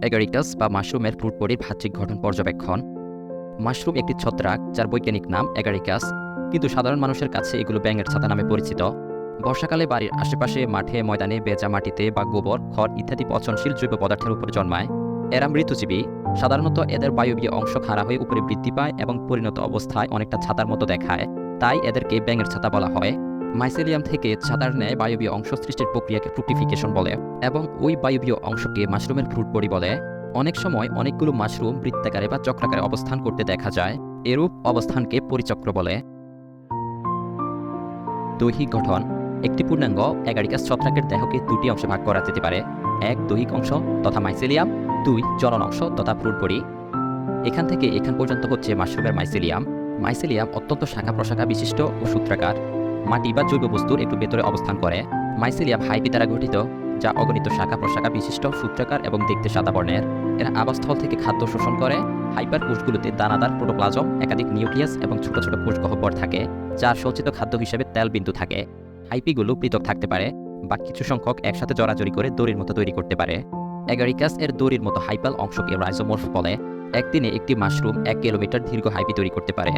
Agaricus বা মাশরুমের fruit বডির বাহ্যিক গঠন পর্যবেক্ষণ। মাশরুম একটি ছত্রাক যার বৈজ্ঞানিক নাম এগারিকাস, কিন্তু সাধারণ মানুষের কাছে এগুলো ব্যাঙের ছাতা নামে পরিচিত। বর্ষাকালে বাড়ির আশেপাশে মাঠে ময়দানে ভেজা মাটিতে বা গোবর, খড় ইত্যাদি পচনশীল জৈব পদার্থের উপর জন্মায়। এরা মৃতজীবী। সাধারণত এদের বায়বীয় অংশ খাড়া হয়ে উপরে বৃদ্ধি পায় এবং পরিণত অবস্থায় অনেকটা ছাতার মতো দেখায়, তাই এদেরকে ব্যাঙের ছাতা বলা হয়। মাইসেলিয়াম থেকে ছাতার ন্যায় বায়বীয় অংশ সৃষ্টির প্রক্রিয়াকে ফ্রুটিফিকেশন বলে এবং ওই বায়বীয় অংশকে মাশরুমের ফ্রুট বডি বলে। অনেক সময় অনেকগুলো মাশরুম বৃত্তাকারে বা চক্রাকারে অবস্থান করতে দেখা যায়। এরূপ অবস্থানকে পরিচক্র বলে। দৈহিক গঠন। একটি পূর্ণাঙ্গ এগারিকাস ছত্রাকের দেহকে দুটি অংশে ভাগ করা যেতে পারে: এক, দৈহিক অংশ তথা মাইসেলিয়াম; দুই, জনন অংশ তথা ফ্রুট বডি। এখান থেকে এখান পর্যন্ত হচ্ছে মাশরুমের মাইসেলিয়াম। মাইসেলিয়াম অত্যন্ত শাখা প্রশাখা বিশিষ্ট ও সূত্রাকার, মাটি বা জৈব বস্তুর একটু ভেতরে অবস্থান করে। মাইসেলিয়াম হাইপি দ্বারা গঠিত, যা অগণিত শাখা প্রশাখা বিশিষ্ট, সূত্রাকার এবং দেখতে সাদা বর্ণের। এরা আবাসস্থল থেকে খাদ্য শোষণ করে। হাইপার কোষগুলোতে দানাদার প্রোটোপ্লাজম, একাধিক নিউক্লিয়াস এবং ছোট ছোট কোষ গহ্বর থাকে, যার সঞ্চিত খাদ্য হিসেবে তেল বিন্দু থাকে। হাইপিগুলো পৃথক থাকতে পারে বা কিছু সংখ্যক একসাথে জড়াজড়ি করে দড়ির মতো তৈরি করতে পারে। এগারিকাস এর দড়ির মতো হাইপাল অংশকে রাইজোমর্ফ বলে। একদিনে একটি মাশরুম 1 কিলোমিটার দীর্ঘ হাইপি তৈরি করতে পারে।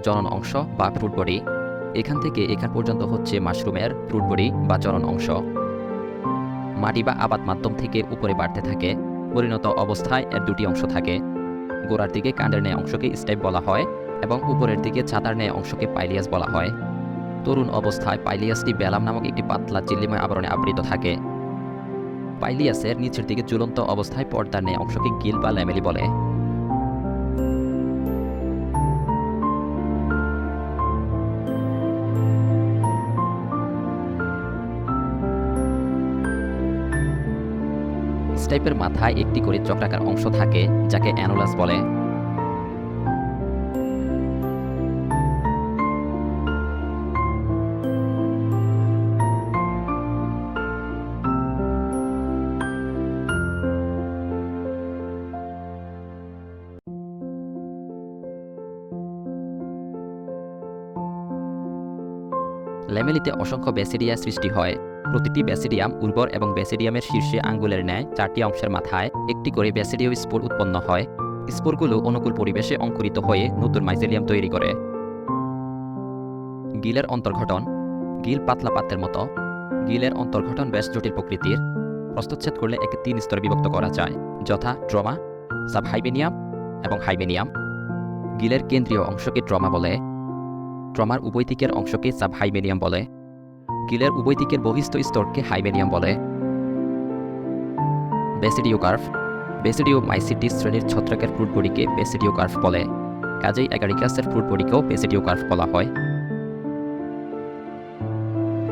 জনন অংশ বা ফ্রুট বডি। এখান থেকে এখান পর্যন্ত হচ্ছে মাশরুমের ফ্রুট বডি বা জনন অংশ। মাটি বা আবাদ মাধ্যম থেকে উপরে বাড়তে থাকে। পরিণত অবস্থায় এর দুটি অংশ থাকে। গোড়ার দিকে কাণ্ডের ন্যায় অংশকে স্টেপ বলা হয় এবং উপরের দিকে ছাতার ন্যায় অংশকে পাইলিয়াস বলা হয়। তরুণ অবস্থায় পাইলিয়াসটি বেলাম নামক একটি পাতলা চিল্লিময় আবরণে আবৃত থাকে। পাইলিয়াসের নিচের দিকে ঝুলন্ত অবস্থায় পর্দার ন্যায় অংশকে গিল বা ল্যামেলি বলে। স্টাইপের মাথায় একটি করে চক্রাকার অংশ থাকে, যাকে অ্যানুলাস বলে। ল্যামেলিতে অসংখ্য ব্যাসিডিয়া সৃষ্টি হয়। প্রতিটি ব্যাসিডিয়াম উর্বর এবং ব্যাসিডিয়ামের শীর্ষে আঙ্গুলের ন্যায় 4টি অংশের মাথায় একটি করে ব্যাসিডিয় স্পোর উৎপন্ন হয়। স্পোরগুলো অনুকূল পরিবেশে অঙ্কুরিত হয়ে নতুন মাইসেলিয়াম তৈরি করে। গিলের অন্তর্গঠন। গিল পাতলা পাত্রের মতো। গিলের অন্তর্গঠন বেশ জটিল প্রকৃতির। প্রস্থচ্ছেদ করলে একে 3 স্তরে বিভক্ত করা যায়, যথা ট্রমা, সাবহাইবেনিয়াম এবং হাইবেনিয়াম। গিলের কেন্দ্রীয় অংশকে ট্রমা বলে। ট্রমার উভয় দিকের অংশকে সাবহাইবেনিয়াম বলে। গিলের উভয় দিকের বহিস্থ স্তরকে হাইবেনিয়াম বলে। ব্যাসিডিওকার্ভ। ব্যাসিডিওমাইসিটিস শ্রেণীর ছত্রাকের ফ্রুট বডিকে ব্যাসিডিওকার্ভ বলে। কাজেই এগারিকাসের ফ্রুট বডিকেও ব্যাসিডিওকার্ভ বলা হয়।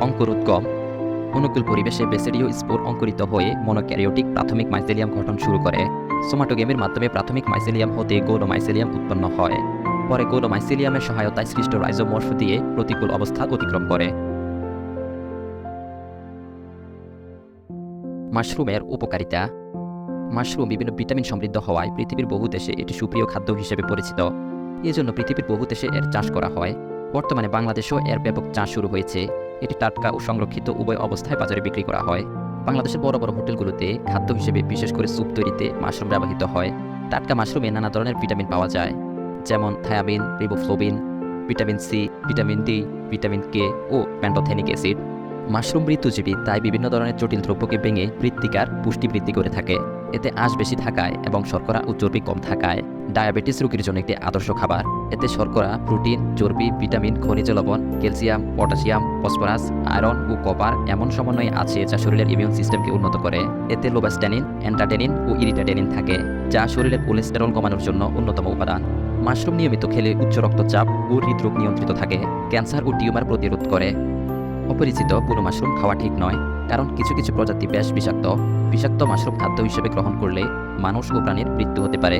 অঙ্কুরোদ্গম। অনুকূল পরিবেশে ব্যাসিডিও স্পোর অঙ্কুরিত হয়ে মনোক্যারিওটিক প্রাথমিক মাইসেলিয়াম গঠন শুরু করে। সোমাটোগেমের মাধ্যমে প্রাথমিক মাইসেলিয়াম হতে গৌণ মাইসেলিয়াম উৎপন্ন হয়। পরে গৌণ মাইসেলিয়ামের সহায়তায় সৃষ্ট রাইজোমর্ফ দিয়ে প্রতিকূল অবস্থা অতিক্রম করে। মাশরুমের উপকারিতা। মাশরুম বিভিন্ন ভিটামিন সমৃদ্ধ হওয়ায় পৃথিবীর বহু দেশে এটি সুপ্রিয় খাদ্য হিসেবে পরিচিত। এজন্য পৃথিবীর বহু দেশে এর চাষ করা হয়। বর্তমানে বাংলাদেশেও এর ব্যাপক চাষ শুরু হয়েছে। এটি টাটকা ও সংরক্ষিত উভয় অবস্থায় বাজারে বিক্রি করা হয়। বাংলাদেশের বড় বড় হোটেলগুলোতে খাদ্য হিসেবে, বিশেষ করে স্যুপ তৈরিতে মাশরুম ব্যবহৃত হয়। টাটকা মাশরুমে নানা ধরনের ভিটামিন পাওয়া যায়, যেমন thiamine, riboflavin, vitamin C, vitamin D, vitamin K ও প্যান্টোথেনিক অ্যাসিড। মাশরুম ঋতুজীবী, তাই বিভিন্ন ধরনের জটিল দ্রব্যকে ভেঙে মৃত্তিকার পুষ্টি বৃদ্ধি করে থাকে। এতে আঁশ বেশি থাকায় এবং শর্করা ও চর্বি কম থাকায় ডায়াবেটিস রোগীর জন্য একটি আদর্শ খাবার। এতে শর্করা, প্রোটিন, চর্বি, ভিটামিন, খনিজ লবণ, ক্যালসিয়াম, পটাশিয়াম, ফসফরাস, আয়রন ও কপার এমন সমন্বয়ে আছে যা শরীরের ইমিউন সিস্টেমকে উন্নত করে। এতে লোবাস্ট্যানিন, অ্যান্টাটেনিন ও ইরিটাটেনিন থাকে, যা শরীরের কোলেস্টেরল কমানোর জন্য অন্যতম উপাদান। মাশরুম নিয়মিত খেলে উচ্চ রক্তচাপ ও হৃদরোগ নিয়ন্ত্রিত থাকে। ক্যান্সার ও টিউমার প্রতিরোধ করে। অপরিচিত পুরো মাশরুম খাওয়া ঠিক নয়, কারণ কিছু কিছু প্রজাতি বেশ বিষাক্ত। বিষাক্ত মাশরুম খাদ্য হিসেবে গ্রহণ করলে মানুষ ও প্রাণীর মৃত্যু হতে পারে।